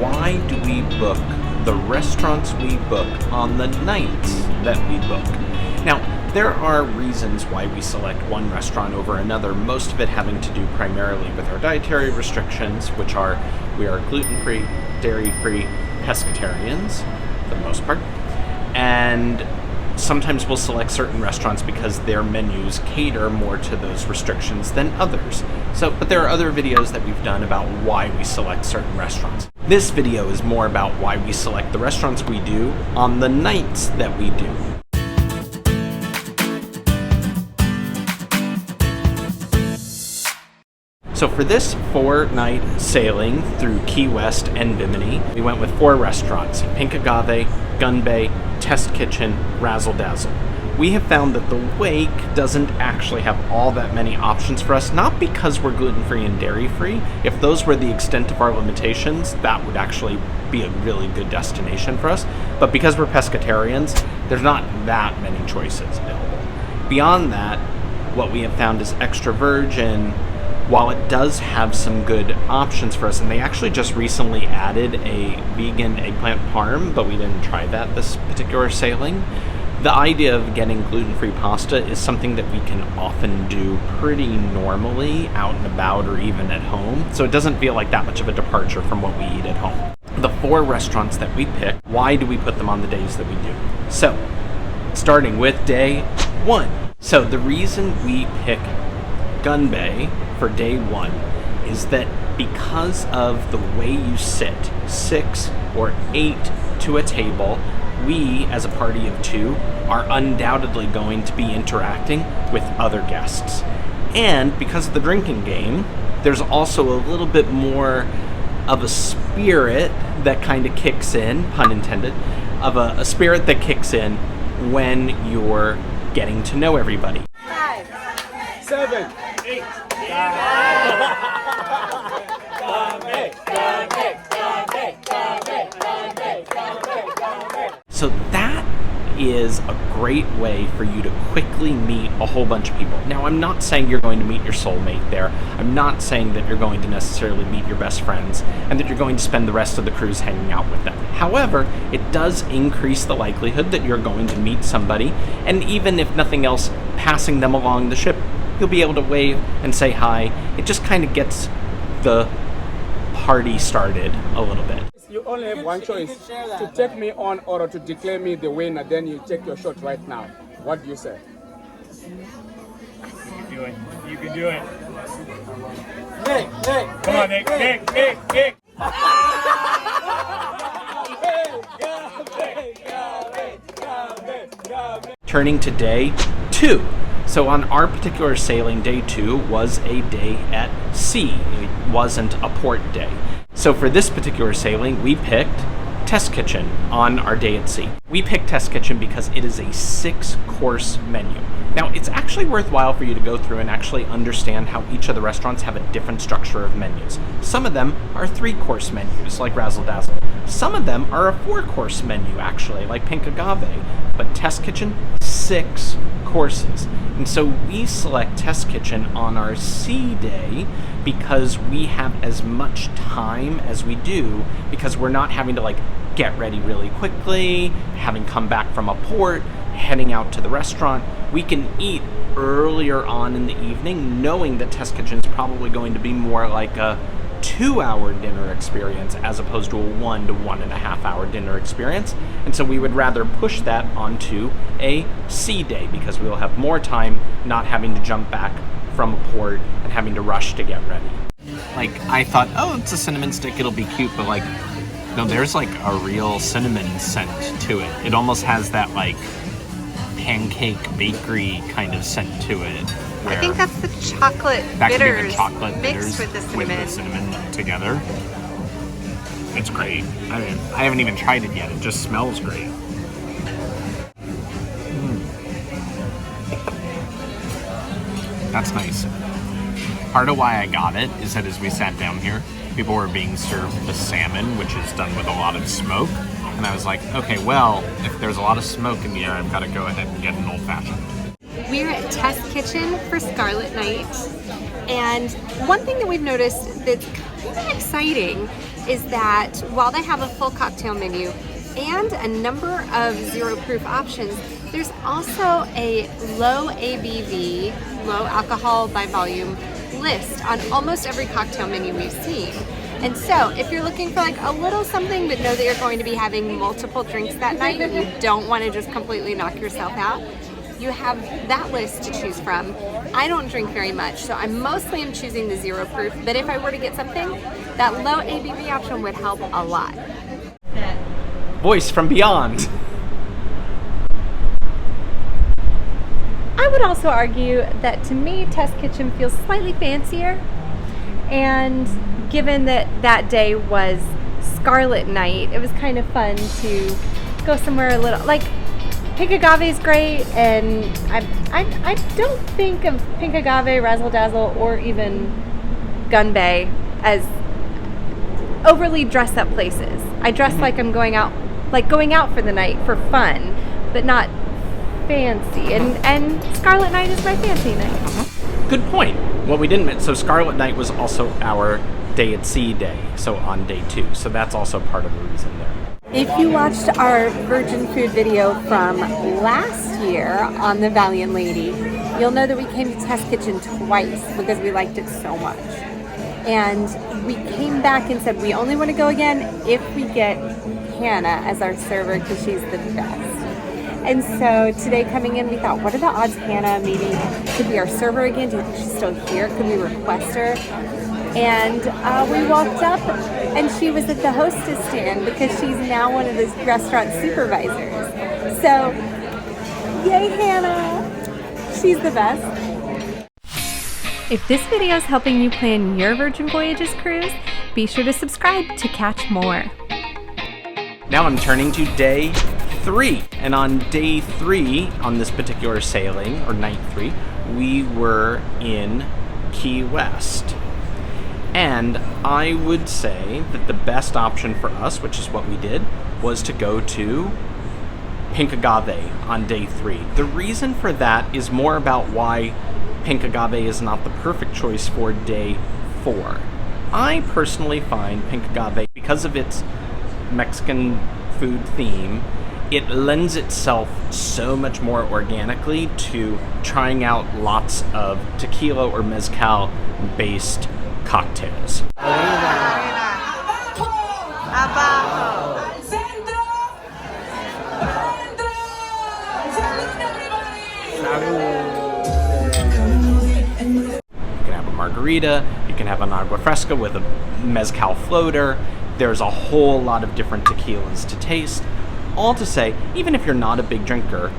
why do we book the restaurants we book on the nights that we book? Now, there are reasons why we select one restaurant over another, most of it having to do primarily with our dietary restrictions, which are we are gluten-free, dairy-free, pescatarians, for the most part, and sometimes we'll select certain restaurants because their menus cater more to those restrictions than others. But there are other videos that we've done about why we select certain restaurants. This video is more about why we select the restaurants we do on the nights that we do. So for this 4-night sailing through Key West and Bimini, we went with 4 restaurants: Pink Agave, Gunbae, Test Kitchen, Razzle Dazzle. We have found that the Wake doesn't actually have all that many options for us, not because we're gluten-free and dairy-free. If those were the extent of our limitations, that would actually be a really good destination for us. But because we're pescatarians, there's not that many choices available. Beyond that, what we have found is extra virgin, while it does have some good options for us, and they actually just recently added a vegan eggplant parm, but we didn't try that this particular sailing. The idea of getting gluten-free pasta is something that we can often do pretty normally out and about or even at home, so it doesn't feel like that much of a departure from what we eat at home. The 4 restaurants that we pick, why do we put them on the days that we do? So, starting with day 1. So the reason we pick Gunbae for day 1 is that because of the way you sit 6 or 8 to a table, we, as a party of 2, are undoubtedly going to be interacting with other guests. And because of the drinking game, there's also a little bit more of a spirit that kind of kicks in, pun intended, of a spirit that kicks in when you're getting to know everybody. 5, 7, 8. So that is a great way for you to quickly meet a whole bunch of people. Now, I'm not saying you're going to meet your soulmate there. I'm not saying that you're going to necessarily meet your best friends and that you're going to spend the rest of the cruise hanging out with them. However, it does increase the likelihood that you're going to meet somebody, and even if nothing else, passing them along the ship, you'll be able to wave and say hi. It just kind of gets the party started a little bit. You only have one choice, to take me on or to declare me the winner, then you take your shot right now. What do you say? You can do it. You can do it. Nick! Come on, Nick! Turning to day 2. So on our particular sailing, day 2 was a day at sea. It wasn't a port day. So for this particular sailing, we picked Test Kitchen on our day at sea. We picked Test Kitchen because it is a 6-course menu. Now, it's actually worthwhile for you to go through and actually understand how each of the restaurants have a different structure of menus. Some of them are 3-course menus, like Razzle Dazzle. Some of them are a 4-course menu, actually, like Pink Agave. But Test Kitchen, 6 courses. And so we select Test Kitchen on our sea day because we have as much time as we do, because we're not having to get ready really quickly, having come back from a port, heading out to the restaurant. We can eat earlier on in the evening, knowing that Test Kitchen is probably going to be more like a 2-hour dinner experience as opposed to a 1 to 1.5 hour dinner experience. And so we would rather push that onto a sea day because we will have more time not having to jump back from a port and having to rush to get ready. I thought, oh, it's a cinnamon stick, it'll be cute, but no, there's a real cinnamon scent to it. It almost has that pancake bakery kind of scent to it. I think that's the chocolate bitters mixed with the cinnamon together. It's great. I haven't even tried it yet. It just smells great. That's nice. Part of why I got it is that as we sat down here, people were being served the salmon, which is done with a lot of smoke. And I was like, okay, well, if there's a lot of smoke in the air, I've got to go ahead and get an old-fashioned. We're at Test Kitchen for Scarlet Night. And one thing that we've noticed that's kind of exciting is that while they have a full cocktail menu and a number of zero proof options, there's also a low ABV, low alcohol by volume list on almost every cocktail menu we've seen. And so if you're looking for like a little something but know that you're going to be having multiple drinks that night and you don't want to just completely knock yourself out, you have that list to choose from. I don't drink very much, so I mostly am choosing the zero proof, but if I were to get something, that low ABV option would help a lot. Voice from beyond. I would also argue that to me, Test Kitchen feels slightly fancier, and given that that day was Scarlet Night, it was kind of fun to go somewhere a little, like, Pink Agave is great, and I don't think of Pink Agave, Razzle Dazzle, or even Gunbae as overly dressed up places. I dress like I'm going out for the night for fun, but not fancy. And Scarlet Night is my fancy night. Good point. What we didn't mention, so Scarlet Night was also our day at sea day, so on day 2. So that's also part of the reason there. If you watched our Virgin food video from last year on the Valiant Lady, you'll know that we came to Test Kitchen twice because we liked it so much. And we came back and said we only want to go again if we get Hannah as our server because she's the best. And so today coming in, we thought, what are the odds Hannah maybe could be our server again? Do you think she's still here? Could we request her? And we walked up and she was at the hostess stand because she's now one of the restaurant supervisors. So, yay Hannah! She's the best. If this video is helping you plan your Virgin Voyages cruise, be sure to subscribe to catch more. Now I'm turning to day 3. And on day 3, on this particular sailing, or night 3, we were in Key West. And I would say that the best option for us, which is what we did, was to go to Pink Agave on day 3. The reason for that is more about why Pink Agave is not the perfect choice for day 4. I personally find Pink Agave, because of its Mexican food theme, it lends itself so much more organically to trying out lots of tequila or mezcal based cocktails. You can have a margarita, you can have an agua fresca with a mezcal floater. There's a whole lot of different tequilas to taste. All to say, even if you're not a big drinker,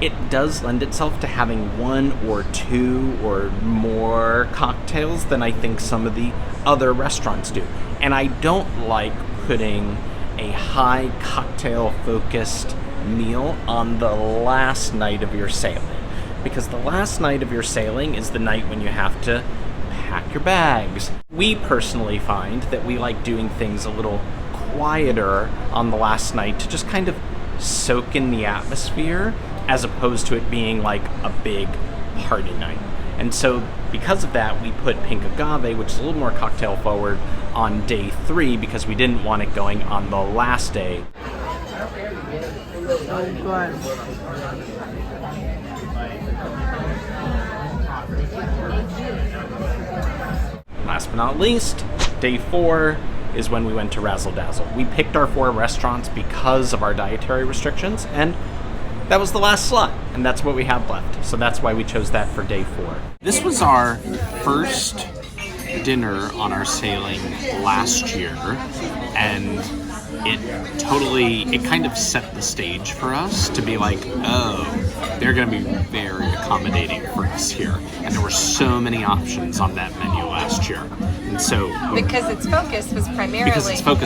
it does lend itself to having 1 or 2 or more cocktails than I think some of the other restaurants do. And I don't like putting a high cocktail-focused meal on the last night of your sailing. Because the last night of your sailing is the night when you have to pack your bags. We personally find that we like doing things a little quieter on the last night to just kind of soak in the atmosphere, as opposed to it being like a big party night. And so because of that, we put Pink Agave, which is a little more cocktail forward, on day 3 because we didn't want it going on the last day. Last but not least, day 4 is when we went to Razzle Dazzle. We picked our 4 restaurants because of our dietary restrictions, and that was the last slot, and that's what we have left. So that's why we chose that for day 4. This was our first dinner on our sailing last year, and it kind of set the stage for us to be like, oh, they're going to be very accommodating for us here. And there were so many options on that menu last year. And so Because its focus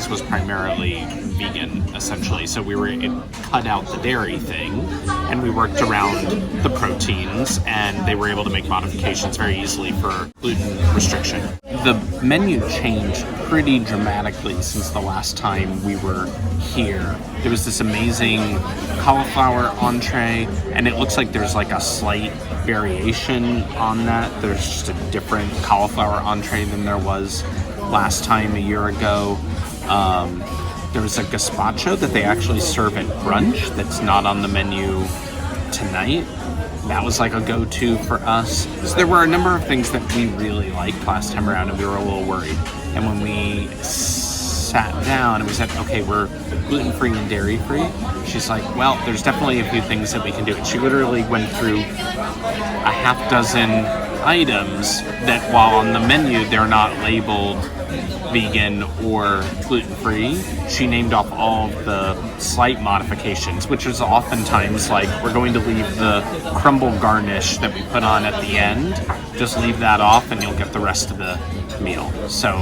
was primarily vegan, essentially. So it cut out the dairy thing, and we worked around the proteins, and they were able to make modifications very easily for gluten restriction. The menu changed pretty dramatically since the last time we were here. There was this amazing cauliflower entree, and it looks like there's like a slight variation on that. There's just a different cauliflower entree than there was last time a year ago. There was a gazpacho that they actually serve at brunch that's not on the menu tonight. That was like a go-to for us. So there were a number of things that we really liked last time around, and we were a little worried. And when we sat down and we said, okay, we're gluten-free and dairy-free, she's like, well, there's definitely a few things that we can do. And she literally went through a half dozen items that, while on the menu, they're not labeled vegan or gluten-free. She named off all of the slight modifications, which is oftentimes like, we're going to leave the crumble garnish that we put on at the end, just leave that off and you'll get the rest of the meal. So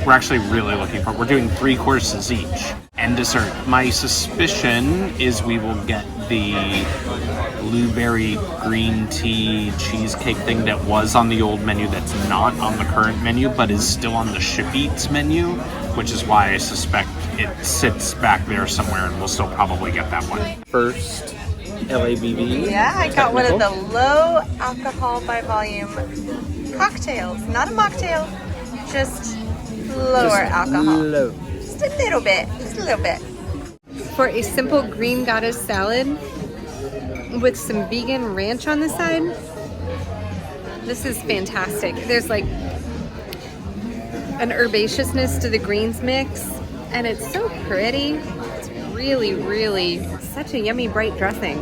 we're actually really looking for it. We're doing 3 courses each and dessert. My suspicion is we will get the blueberry green tea cheesecake thing that was on the old menu that's not on the current menu but is still on the Ship Eats menu, which is why I suspect it sits back there somewhere and we'll still probably get that one. First, LABV. Yeah, I got one of the low alcohol by volume cocktails. Not a mocktail, just lower alcohol. Low. Just a little bit, just a little bit. For a simple green goddess salad with some vegan ranch on the side, this is fantastic. There's like an herbaceousness to the greens mix, and it's so pretty. It's really, really such a yummy bright dressing.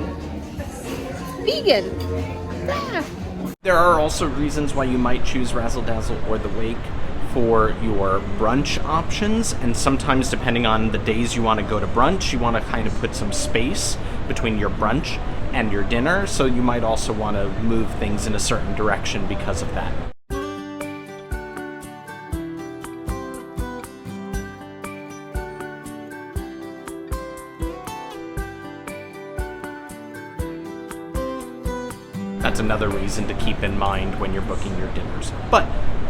Vegan. Ah. There are also reasons why you might choose Razzle Dazzle or the Wake for your brunch options, and sometimes depending on the days you want to go to brunch, you want to kind of put some space between your brunch and your dinner, so you might also want to move things in a certain direction because of that. That's another reason to keep in mind when you're booking your dinners. But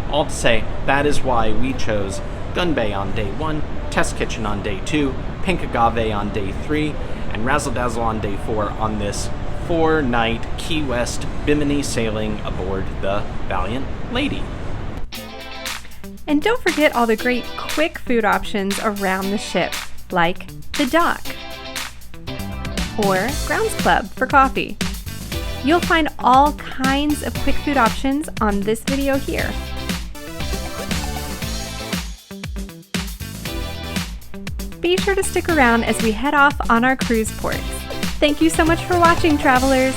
all to say, that is why we chose Gunbae on day 1, Test Kitchen on day 2, Pink Agave on day 3, and Razzle Dazzle on day 4 on this 4-night Key West Bimini sailing aboard the Valiant Lady. And don't forget all the great quick food options around the ship, like the dock or Grounds Club for coffee. You'll find all kinds of quick food options on this video here. Be sure to stick around as we head off on our cruise ports. Thank you so much for watching, travelers!